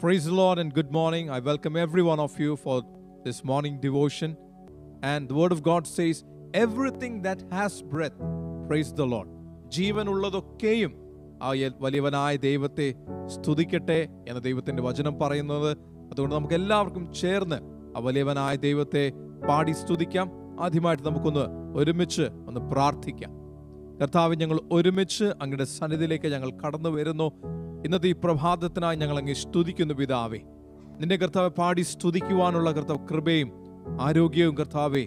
Praise the Lord and good morning. I welcome every one of you for this morning devotion. And the word of God says, everything that has breath, praise the Lord. ജീവനുള്ളതൊക്കെയും ആ വലിയവനായ ദൈവത്തെ സ്തുതിക്കട്ടെ എന്ന ദൈവത്തിന്റെ വചനം പറയുന്നത്. അതുകൊണ്ട് നമുക്ക് എല്ലാവർക്കും ചേർന്ന് ആ വലിയവനായ ദൈവത്തെ പാടി സ്തുതിക്കാം. ആദ്യമായിട്ട് നമുക്കൊന്ന് ഒരുമിച്ച് ഒന്ന് പ്രാർത്ഥിക്കാം. കർത്താവ്, ഞങ്ങൾ ഒരുമിച്ച് അങ്ങയുടെ സന്നിധിയിലേക്ക് ഞങ്ങൾ കടന്നു വരുന്നു. ഇന്നത്തെ ഈ പ്രഭാതത്തിനായി ഞങ്ങൾ അങ്ങ് സ്തുതിക്കുന്നു പിതാവേ. നിന്റെ കർത്താവെ പാടി സ്തുതിക്കുവാനുള്ള കർത്താവ് കൃപയും ആരോഗ്യവും കർത്താവേ,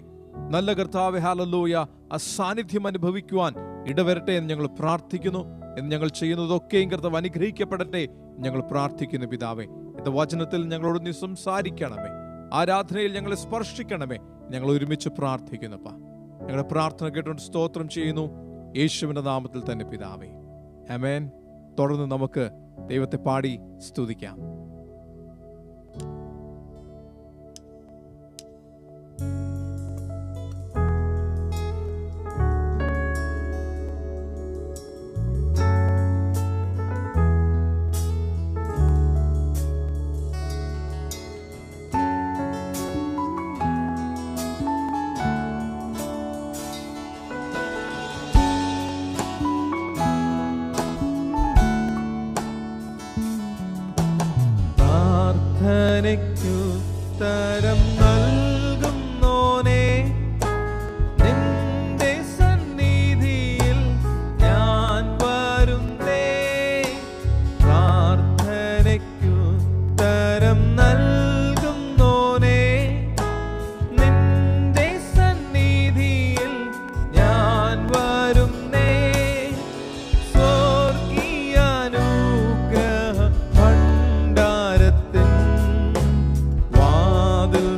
നല്ല കർത്താവെ ഹല്ലേലൂയ, ആ സാന്നിധ്യം അനുഭവിക്കുവാൻ ഇടവരട്ടെ എന്ന് ഞങ്ങൾ പ്രാർത്ഥിക്കുന്നു. എന്ന് ഞങ്ങൾ ചെയ്യുന്നതൊക്കെയും കർത്താവ് അനുഗ്രഹിക്കപ്പെടട്ടെ ഞങ്ങൾ പ്രാർത്ഥിക്കുന്നു പിതാവേ. ഇന്നത്തെ വചനത്തിൽ ഞങ്ങളോട് നീ സംസാരിക്കണമേ, ആരാധനയിൽ ഞങ്ങളെ സ്പർശിക്കണമേ. ഞങ്ങൾ ഒരുമിച്ച് പ്രാർത്ഥിക്കുന്നപ്പാ. ഞങ്ങളുടെ പ്രാർത്ഥന കേട്ടുകൊണ്ട് സ്തോത്രം ചെയ്യുന്നു യേശുവിന്റെ നാമത്തിൽ തന്നെ പിതാവേ, ആമേൻ. തുടർന്ന് നമുക്ക് ദൈവത്തെ പാടി സ്തുതിക്കാം. ഉത്തരം നൽകുന്നോനേ, നിന്റെ സന്നിധിയിൽ ഞാൻ വരുന്നേ. പ്രാർത്ഥനയ്ക്കുത്തരം നൽകുന്നോനേ, നിന്റെ സന്നിധിയിൽ ഞാൻ വരുന്നേ. സ്വർഗീയാനുഗ്രഹ ഭണ്ഡാരത്തിൻ വാതിൽ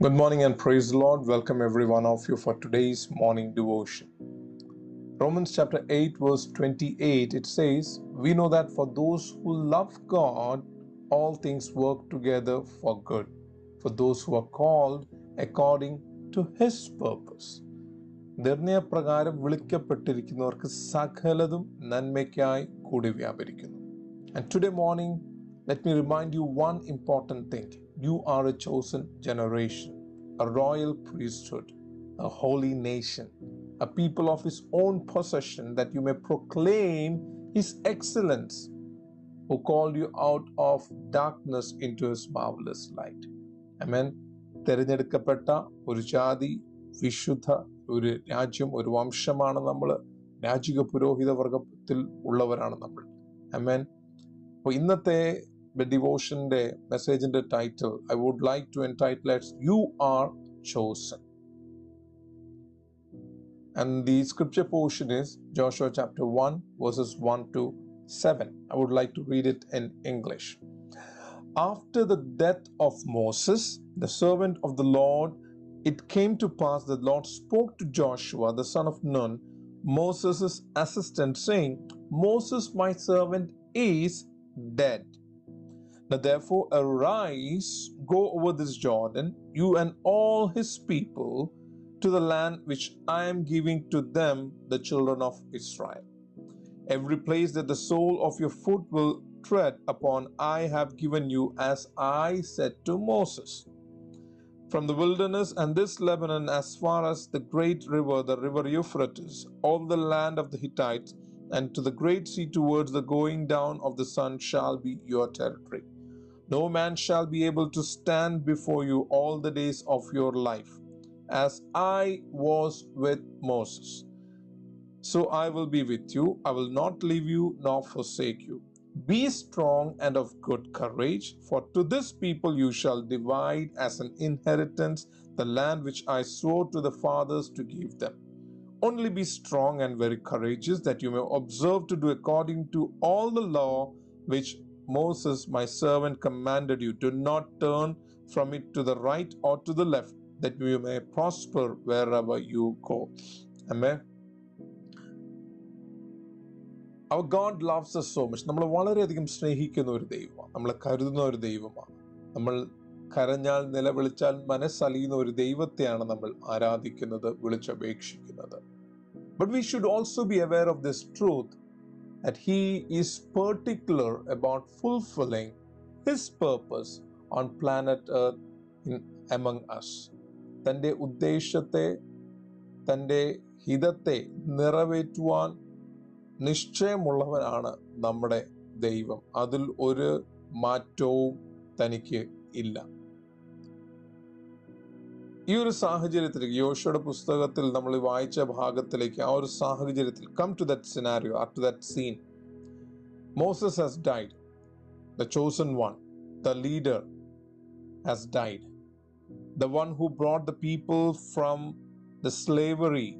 Good morning and praise the Lord. Welcome every one of you for today's morning devotion. Romans chapter 8 verse 28, it says, "We know that for those who love God, all things work together for good, for those who are called according to His purpose." നിർണയപ്രകാരം വിളിക്കപ്പെട്ടിരിക്കുന്നവർക്ക് സകലതും നന്മയ്ക്കായി കൂടി വ്യാപരിക്കുന്നു. And today morning, let me remind you one important thing. You are a chosen generation, a royal priesthood, a holy nation, a people of His own possession, that you may proclaim His excellence, who called you out of darkness into His marvelous light. Amen. തിരഞ്ഞെടുക്കപ്പെട്ട ഒരു ജാതി, വിശുദ്ധ ഒരു രാജ്യം, ഒരു വംശമാണ് നമ്മൾ. രാജിക പുരോഹിത വർഗത്തിൽ ഉള്ളവരാണ് നമ്മൾ. Amen. അപ്പോൾ ഇന്നത്തെ ഡിവോഷന്റെ മെസ്സേജിന്റെ title I would like to entitle it "You Are Chosen." And the scripture portion is Joshua chapter 1 verses 1 to 7. I would like to read it in English. After the death of Moses, the servant of the Lord, it came to pass that the Lord spoke to Joshua, the son of Nun, Moses' assistant, saying, "Moses, my servant, is dead. Now therefore arise, go over this Jordan, you and all his people, to the land which I am giving to them, the children of Israel. Every place that the sole of your foot will tread upon, I have given you, as I said to Moses. From the wilderness and this Lebanon, as far as the great river, the river Euphrates, all the land of the Hittites, and to the great sea towards the going down of the sun, shall be your territory. No man shall be able to stand before you all the days of your life. As I was with Moses, so I will be with you. I will not leave you nor forsake you. Be strong and of good courage, for to this people you shall divide as an inheritance the land which I swore to the fathers to give them. Only be strong and very courageous, that you may observe to do according to all the law which Moses my servant commanded you. Do not turn from it to the right or to the left, that you may prosper wherever you go." Amen. Our God loves us so much. നമ്മൾ വളരെയധികം സ്നേഹിക്കുന്ന ഒരു ദൈവമാണ്, നമ്മളെ കരുതുന്ന ഒരു ദൈവമാണ്. നമ്മൾ കരഞ്ഞാൽ നിലവിളിച്ചാൽ മനസ്സലിയുന്ന ഒരു ദൈവത്തെയാണ് നമ്മൾ ആരാധിക്കുന്നത്, വിളിച്ചപേക്ഷിക്കുന്നത്. But we should also be aware of this truth, that He is particular about fulfilling His purpose on planet Earth among us. തൻ്റെ ഉദ്ദേശത്തെ, തൻ്റെ ഹിതത്തെ നിറവേറ്റുവാൻ നിശ്ചയമുള്ളവനാണ് നമ്മുടെ ദൈവം. അതിൽ ഒരു മാറ്റവും തനിക്ക് ഇല്ല. ഈ ഒരു സാഹചര്യത്തിലേക്ക്, യോശുവയുടെ പുസ്തകത്തിൽ നമ്മൾ വായിച്ച ഭാഗത്തിലേക്ക്, ആ ഒരു സാഹചര്യത്തിൽ, come to that scenario or to that scene. Moses has died. The chosen one, the leader, has died. The one who brought the people from the slavery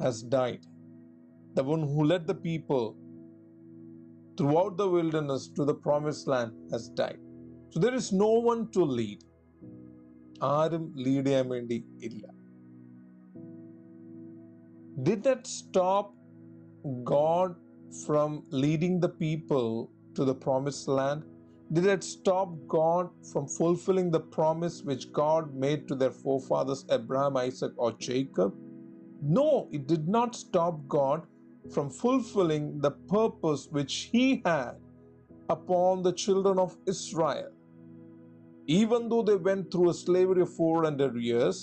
has died. The one who led the people throughout the wilderness to the promised land has died. So there is no one to lead. ആരും lead ചെയ്യാൻ വേണ്ടി ഇല്ല. Did that stop God from leading the people to the promised land? Did that stop God from fulfilling the promise which God made to their forefathers Abraham, Isaac, or Jacob? No, it did not stop God from fulfilling the purpose which He had upon the children of Israel. Even though they went through a slavery of 400 years,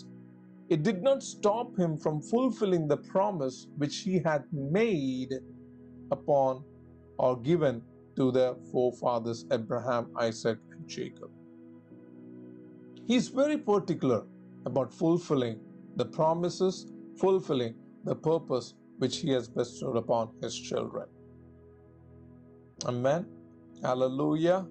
it did not stop Him from fulfilling the promise which He had made upon or given to their forefathers Abraham, Isaac, and Jacob. He is very particular about fulfilling the promises, fulfilling the purpose which He has bestowed upon His children. Amen. Hallelujah.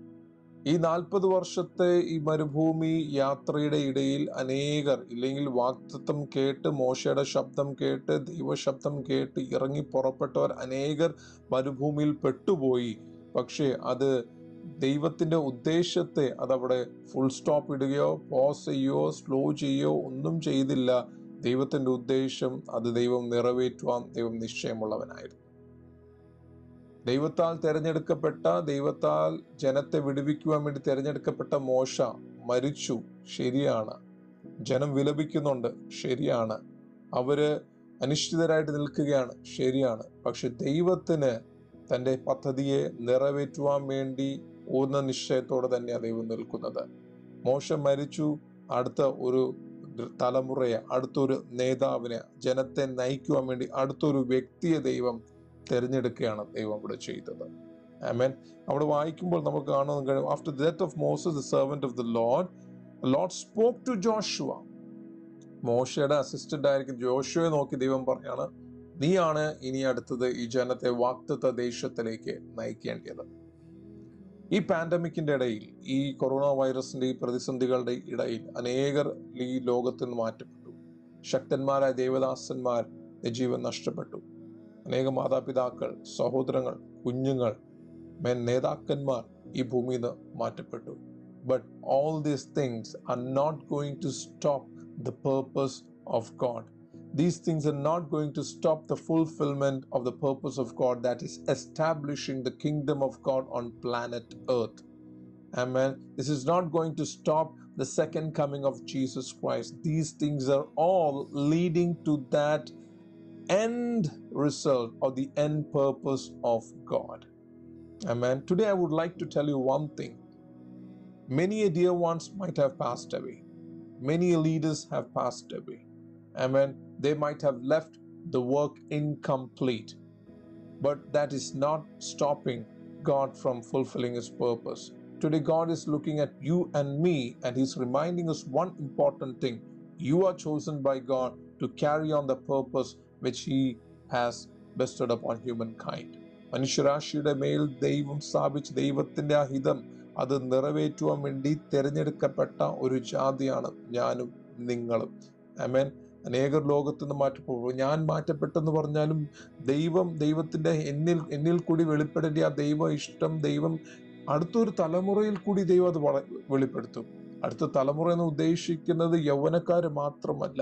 ഈ 40 വർഷത്തെ ഈ മരുഭൂമി യാത്രയുടെ ഇടയിൽ അനേകർ, ഇല്ലെങ്കിൽ വാഗ്ദത്തം കേട്ട്, മോശയുടെ ശബ്ദം കേട്ട്, ദൈവശബ്ദം കേട്ട് ഇറങ്ങി പുറപ്പെട്ടവർ അനേകർ മരുഭൂമിയിൽ പെട്ടുപോയി. പക്ഷേ അത് ദൈവത്തിൻ്റെ ഉദ്ദേശത്തെ അതവിടെ ഫുൾ സ്റ്റോപ്പ് ഇടുകയോ പോസ് ചെയ്യുകയോ സ്ലോ ചെയ്യുകയോ ഒന്നും ചെയ്തില്ല. ദൈവത്തിൻ്റെ ഉദ്ദേശം അത് ദൈവം നിറവേറ്റുവാൻ ദൈവം നിശ്ചയമുള്ളവനായിരുന്നു. ദൈവത്താൽ തിരഞ്ഞെടുക്കപ്പെട്ട, ദൈവത്താൽ ജനത്തെ വിടുവിക്കുവാൻ വേണ്ടി തിരഞ്ഞെടുക്കപ്പെട്ട മോശ മരിച്ചു, ശരിയാണ്. ജനം വിലപിക്കുന്നുണ്ട്, ശരിയാണ്. അവര് അനിശ്ചിതരായിട്ട് നിൽക്കുകയാണ്, ശരിയാണ്. പക്ഷെ ദൈവത്തിന് തൻ്റെ പദ്ധതിയെ നിറവേറ്റുവാൻ വേണ്ടി പൂർണ്ണ നിശ്ചയത്തോടെ തന്നെയാണ് ദൈവം നിൽക്കുന്നത്. മോശ മരിച്ചു, അടുത്ത ഒരു തലമുറയെ, അടുത്തൊരു നേതാവിനെ, ജനത്തെ നയിക്കുവാൻ വേണ്ടി അടുത്തൊരു വ്യക്തിയെ ദൈവം തിരഞ്ഞെടുക്കുകയാണ് ദൈവം ഇവിടെ ചെയ്തത്. ആമേൻ. അവിടെ വായിക്കുമ്പോൾ നമുക്ക് കാണാൻ കഴിയും, after the death of Moses the servant of the Lord spoke to Joshua. മോശയുടെ അസിസ്റ്റന്റ് ആയിരിക്കും ജോഷുവയെ നോക്കി ദൈവം പറയാണ്, നീയാണ് ഇനി അടുത്തത് ഈ ജനത്തെ വാഗ്ദത്ത ദേശത്തിലേക്ക് നയിക്കേണ്ടത്. ഈ പാൻഡമിക്കിന്റെ ഇടയിൽ, ഈ കൊറോണ വൈറസിന്റെ ഈ പ്രതിസന്ധികളുടെ ഇടയിൽ അനേകർ ഈ ലോകത്തിൽ നിന്ന് മാറ്റപ്പെട്ടു. ശക്തന്മാരായ ദേവദാസന്മാർ ജീവൻ നഷ്ടപ്പെട്ടു. അനേകം മാതാപിതാക്കൾ, സഹോദരങ്ങൾ, കുഞ്ഞുങ്ങൾ, നേതാക്കന്മാർ ഈ ഭൂമിയിൽ നിന്ന് മാറ്റപ്പെട്ടു. But all these things are not going to stop the purpose of God. These things are not going to stop the fulfillment of the purpose of God, that is establishing the kingdom of God on planet Earth. Amen. This is not going to stop the second coming of Jesus Christ. These things are all leading to that end result or the end purpose of God. Amen. Today I would like to tell you one thing. Many dear ones might have passed away. Many leaders have passed away. Amen. They might have left the work incomplete. But that is not stopping God from fulfilling His purpose. Today God is looking at you and me, and He's reminding us one important thing. You are chosen by God to carry on the purpose which He has bestowed upon humankind. മനുഷ്യരാശിയുടെ മേൽ ദൈവം സ്ഥാപിച്ച ദൈവത്തിൻ്റെ ആ ഹിതം അത് നിറവേറ്റുവാൻ വേണ്ടി തിരഞ്ഞെടുക്കപ്പെട്ട ഒരു ജാതിയാണ് ഞാനും നിങ്ങളും. ആമേൻ. അനേകർ ലോകത്ത് നിന്ന് മാറ്റപ്പെടും. ഞാൻ മാറ്റപ്പെട്ടെന്ന് പറഞ്ഞാലും ദൈവത്തിൻ്റെ എന്നിൽ കൂടി വെളിപ്പെടേണ്ട ആ ദൈവ ഇഷ്ടം ദൈവം അടുത്തൊരു തലമുറയിൽ കൂടി ദൈവം അത് വെളിപ്പെടുത്തും. അടുത്ത തലമുറ എന്ന് ഉദ്ദേശിക്കുന്നത് യൗവനക്കാര് മാത്രമല്ല.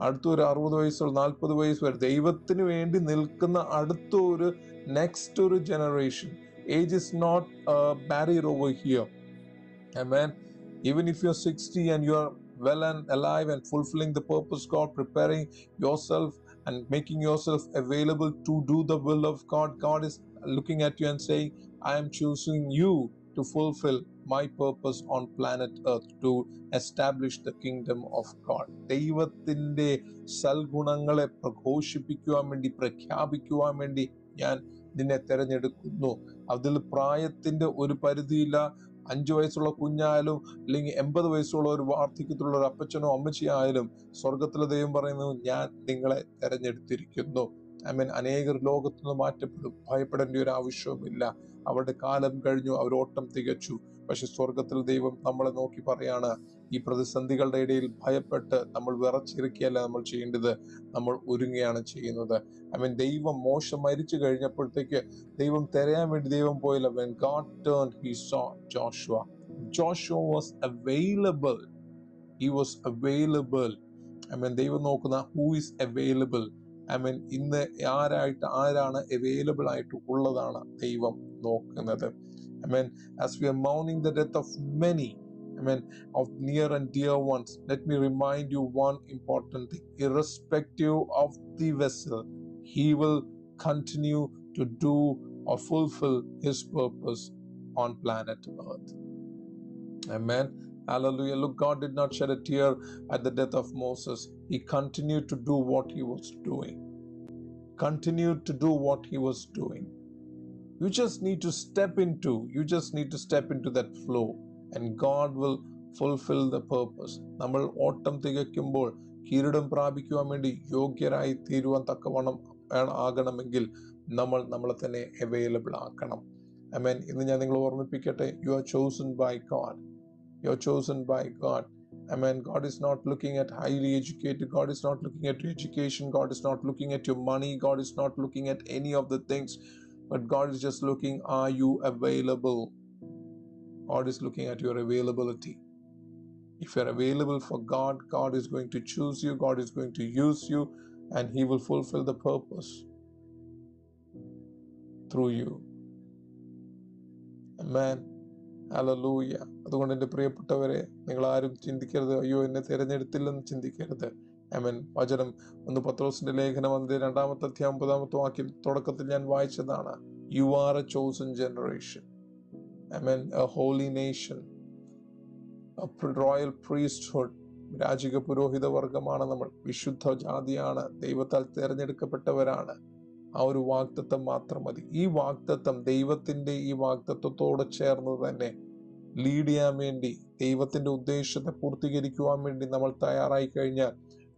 അടുത്തൊരു 60 വയസ്സുള്ള 40 വയസ്സ് വരെ ദൈവത്തിന് വേണ്ടി നിൽക്കുന്ന അടുത്തൊരു നെക്സ്റ്റ് ഒരു generation. Age is not a barrier over here. Amen. Even if you're 60 and you're well and alive and fulfilling the purpose God, preparing yourself and making yourself available to do the will of God, God is looking at you and saying, I am choosing you to fulfill my purpose on planet Earth, to establish the kingdom of God. ദൈവത്തിൻ്റെ സൽഗുണങ്ങളെ പ്രഘോഷിപ്പിക്കുവാൻ വേണ്ടി, പ്രഖ്യാപിക്കുവാൻ വേണ്ടി ഞാൻ നിന്നെ തിരഞ്ഞെടുക്കുന്നു. അതിൽ പ്രായത്തിന്റെ ഒരു പരിധിയില്ല. 5 വയസ്സുള്ള കുഞ്ഞായാലും അല്ലെങ്കിൽ 80 വയസ്സുള്ള ഒരു വാർദ്ധക്യത്തിലുള്ള ഒരു അപ്പച്ചനോ അമ്മച്ചിയോ ആയാലും സ്വർഗത്തിലെ ദൈവം പറയുന്നു, ഞാൻ നിങ്ങളെ തിരഞ്ഞെടുത്തിരിക്കുന്നു. ആമേൻ. അനേകർ ലോകത്തു നിന്ന് മാറ്റപ്പെടും. ഭയപ്പെടേണ്ട ഒരു ആവശ്യവുമില്ല. അവരുടെ കാലം കഴിഞ്ഞു, അവർ ഓട്ടം തികച്ചു. പക്ഷെ സ്വർഗത്തിൽ ദൈവം നമ്മളെ നോക്കി പറയാണ്, ഈ പ്രതിസന്ധികളുടെ ഇടയിൽ ഭയപ്പെട്ട് നമ്മൾ വിറച്ചിരിക്കുകയല്ല നമ്മൾ ചെയ്യേണ്ടത്, നമ്മൾ ഒരുങ്ങുകയാണ് ചെയ്യുന്നത്. ദൈവം മോശ മരിച്ചു കഴിഞ്ഞപ്പോഴത്തേക്ക് ദൈവം തിരയാൻ വേണ്ടി ദൈവം പോയില്ല. When God turned, he saw Joshua. Joshua was available. He was available. ദൈവം നോക്കുന്ന who is available. ഇന്ന് ആരാണ് അവൈലബിൾ ആയിട്ട് ഉള്ളതാണ് ദൈവം നോക്കുന്നത്. As we are mourning the death of many, of near and dear ones, let me remind you one important thing. Irrespective of the vessel, He will continue to do or fulfill His purpose on planet Earth. Amen. Hallelujah. Look, God did not shed a tear at the death of Moses. He continued to do what he was doing. Continued to do what he was doing. You just need to step into that flow, and God will fulfill the purpose. നമ്മൾ ഓട്ടം തികയ്ക്കുമ്പോൾ കിരീടം പ്രാപിക്കുവാൻ വേണ്ടി യോഗ്യരായി തീരുവാൻ തക്കവണ്ണം ആകണമെങ്കിൽ നമ്മളെ തന്നെ അവൈലബിൾ ആക്കണം. ആമേൻ. ഇന്ന് ഞാൻ നിങ്ങളെ ഓർമ്മിപ്പിക്കട്ടെ, you are chosen by God. You are chosen by God. Amen. God is not looking at highly educated. God is not looking at your education. God is not looking at your money. God is not looking at any of the things. But God is just looking, are you available? God is looking at your availability. If you're available for God, God is going to choose you, God is going to use you, and He will fulfill the purpose through you. Amen. Hallelujah. അതുകൊണ്ട് എൻ്റെ പ്രിയപ്പെട്ടവരെ, നിങ്ങൾ ആരും ചിന്തിക്കരുത്, അയ്യോ എന്നെ തിരഞ്ഞെടുത്തില്ലെന്ന് ചിന്തിക്കരുത്. ആമേൻ. വചനം 1 പത്രോസിന്റെ ലേഖനം അതിന്റെ 2-ാമത്തെ അധ്യായം 9-ാമത്തെ വാക്യം തുടക്കത്തിൽ ഞാൻ വായിച്ചതാണ്. You are a chosen generation. Amen. A holy nation. A royal priesthood. Rajika പുരോഹിത വർഗമാണ് നമ്മൾ. വിശുദ്ധ ജാതിയാണ്. ദൈവത്താൽ തിരഞ്ഞെടുക്കപ്പെട്ടവരാണ്. ആ ഒരു വാഗ്ദത്തം മാത്രം മതി. ഈ വാഗ്ദത്തം, ദൈവത്തിന്റെ ഈ വാഗ്ദത്തത്തോട് ചേർന്ന് തന്നെ ലീഡ് ചെയ്യാൻ വേണ്ടി, ദൈവത്തിന്റെ ഉദ്ദേശത്തെ പൂർത്തീകരിക്കുവാൻ വേണ്ടി നമ്മൾ തയ്യാറായി കഴിഞ്ഞാൽ,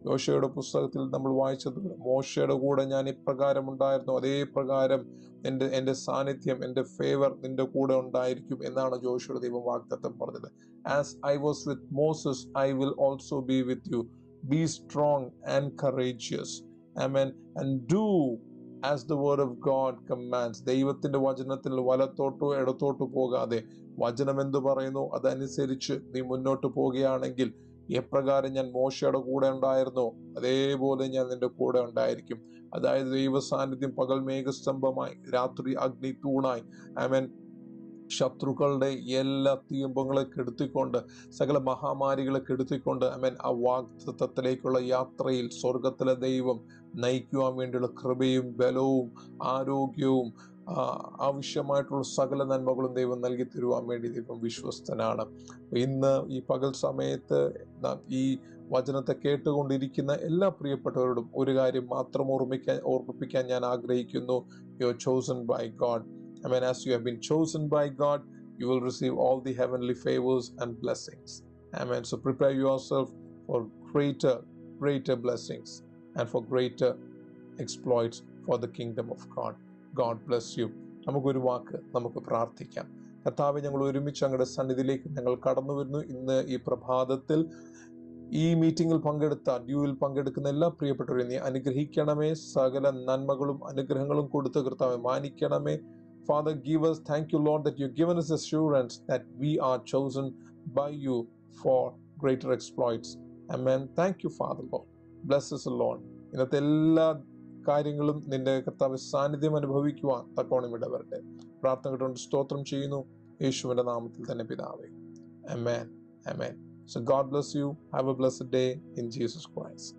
യോശുവയുടെ പുസ്തകത്തിൽ നമ്മൾ വായിച്ചതുപോലെ മോശയുടെ കൂടെ ഞാൻ ഇപ്രകാരം ഉണ്ടായിരുന്നു, അതേ പ്രകാരം എൻ്റെ സാന്നിധ്യം, എൻ്റെ ഫേവർ നിന്റെ കൂടെ ഉണ്ടായിരിക്കും എന്നാണ് യോശുവയുടെ ദൈവം വാഗ്ദത്തം പറഞ്ഞത്. As I was with Moses I will also be with you. Be strong and courageous. Amen. And do as the word of God commands. ദൈവത്തിന്റെ വചനത്തിൽ വലത്തോട്ടോ ഇടത്തോട്ടോ പോകാതെ, വചനം എന്തു പറയുന്നു അതനുസരിച്ച് നീ മുന്നോട്ട് പോവുകയാണെങ്കിൽ, എപ്രകാരം ഞാൻ മോശയുടെ കൂടെ ഉണ്ടായിരുന്നോ അതേപോലെ ഞാൻ നിന്റെ കൂടെ ഉണ്ടായിരിക്കും. അതായത് ദൈവ സാന്നിധ്യം പകൽ മേഘസ്തംഭമായി, രാത്രി അഗ്നി തൂണായി. ആമേൻ. ശത്രുക്കളുടെ എല്ലാ തീയമ്പങ്ങളെ കെടുത്തിക്കൊണ്ട്, സകല മഹാമാരികളെ കെടുത്തിക്കൊണ്ട്, ആമേൻ, ആ വാഗ്ദത്തത്തിലേക്കുള്ള യാത്രയിൽ സ്വർഗത്തിലെ ദൈവം നയിക്കുവാൻ വേണ്ടിയുള്ള കൃപയും ബലവും ആരോഗ്യവും ആവശ്യമായിട്ടുള്ള സകല നന്മകളും ദൈവം നൽകി തരുവാൻ വേണ്ടി ദൈവം വിശ്വസ്തനാണ്. ഇന്ന് ഈ പകൽ സമയത്ത് ഈ വചനത്തെ കേട്ടുകൊണ്ടിരിക്കുന്ന എല്ലാ പ്രിയപ്പെട്ടവരോടും ഒരു കാര്യം മാത്രം ഓർമ്മിപ്പിക്കാൻ ഞാൻ ആഗ്രഹിക്കുന്നു. You are chosen by God. Amen. As you have been chosen by God, you will receive all the heavenly favors and blessings. Amen. So prepare yourself for greater blessings and for greater exploits for the kingdom of God. God bless you. നമുക്കൊരു വാക്ക് നമുക്ക് പ്രാർത്ഥിക്കാം. കർത്താവേ, ഞങ്ങൾ ഒരുമിച്ച് അങ്ങയുടെ സന്നിധിയിലേക്ക് ഞങ്ങൾ കടന്നു വരുന്നു. ഇന്ന് ഈ പ്രഭാതത്തിൽ ഈ മീറ്റിംഗിൽ ഡ്യൂവിൽ പങ്കെടുക്കുന്ന എല്ലാ പ്രിയപ്പെട്ടവരെയും നീ അനുഗ്രഹിക്കണമേ. സകല നന്മകളും അനുഗ്രഹങ്ങളും കൊടുത്ത് കർത്താവേ മാനിക്കണമേ. Father, thank you, Lord, that you've given us assurance that we are chosen by you for greater exploits. Amen. Thank you, Father, Lord. Bless us, Lord. ഇന്നത്തെ എല്ലാ കാര്യങ്ങളും നിന്റെ കർത്താവ് സാന്നിധ്യം അനുഭവിക്കുവാൻ തക്കോണം ഇടവരട്ടെ. പ്രാർത്ഥന കൊണ്ട് സ്തോത്രം ചെയ്യുന്നു യേശുവിന്റെ നാമത്തിൽ തന്നെ പിതാവേ. Amen. Amen. So God bless you. Have a blessed day in Jesus Christ.